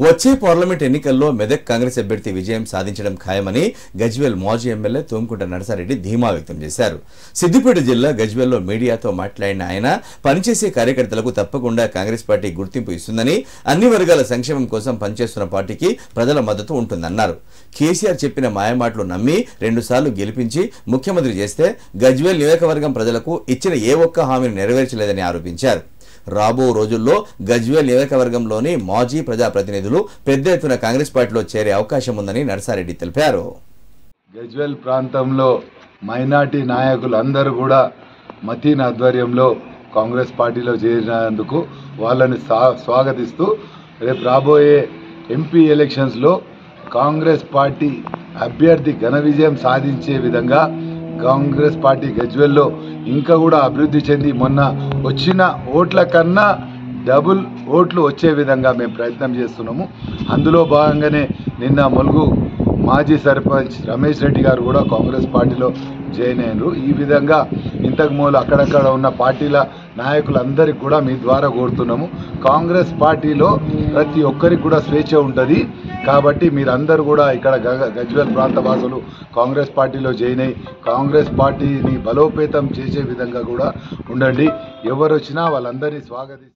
వచ్చే పార్లమెంట్ ఎన్నికల్లో మెదక్ కాంగ్రెస్ అభ్యర్థి విజయం సాధించడం ఖాయమని గజ్వేల్ మాజీ ఎమ్మెల్యే తోంకుంట నరసారెడ్డి ధీమా వ్యక్తం చేశారు. సిద్దిపేట జిల్లా గజ్వేల్లో మీడియాతో మాట్లాడిన ఆయన పనిచేసే కార్యకర్తలకు తప్పకుండా కాంగ్రెస్ పార్టీ గుర్తింపు ఇస్తుందని, అన్ని వర్గాల సంక్షేమం కోసం పనిచేస్తున్న పార్టీకి ప్రజల మద్దతు ఉంటుందన్నారు. కేసీఆర్ చెప్పిన మాయమాటలు నమ్మి 2 సార్లు గెలిపించి ముఖ్యమంత్రి చేస్తే గజ్వేల్ నియోజకవర్గం ప్రజలకు ఇచ్చిన ఏ ఒక్క హామీని నెరవేర్చలేదని ఆరోపించారు. రాబో రోజుల్లో గజ్వేల్ నియోజకవర్గంలోని మాజీ ప్రజాప్రతినిధులు పెద్ద ఎత్తున కాంగ్రెస్ పార్టీలో చేరే అవకాశం ఉందని నరసారెడ్డి తెలిపారు. గజ్వేల్ ప్రాంతంలో మైనార్టీ నాయకులందరూ కూడా మతీన్ ఆధ్వర్యంలో కాంగ్రెస్ పార్టీలో చేరినందుకు వాళ్ళని స్వాగతిస్తూ రేపు రాబోయే ఎంపీ ఎలక్షన్స్లో కాంగ్రెస్ పార్టీ అభ్యర్థి ఘన విజయం సాధించే విధంగా కాంగ్రెస్ పార్టీ గజ్వేల్లో ఇంకా కూడా అభివృద్ధి చెంది మొన్న వచ్చిన ఓట్ల కన్నా డబుల్ ఓట్లు వచ్చే విధంగా మేము ప్రయత్నం చేస్తున్నాము. అందులో భాగంగానే నిన్న ములుగు మాజీ సర్పంచ్ రమేష్ రెడ్డి గారు కూడా కాంగ్రెస్ పార్టీలో జాయిన్ అయ్యారు. ఈ విధంగా ఇంతకు మూల అక్కడక్కడ ఉన్న పార్టీల నాయకులందరికీ కూడా మీ ద్వారా కోరుతున్నాము, కాంగ్రెస్ పార్టీలో ప్రతి ఒక్కరికి కూడా స్వేచ్ఛ ఉంటుంది కాబట్టి మీరందరూ కూడా ఇక్కడ గజ్వేల్ ప్రాంత వాసులు కాంగ్రెస్ పార్టీలో జాయిన్ అయ్యి కాంగ్రెస్ పార్టీని బలోపేతం చేసే విధంగా కూడా ఉండండి. ఎవరు వచ్చినా వాళ్ళందరినీ స్వాగతిస్తారు.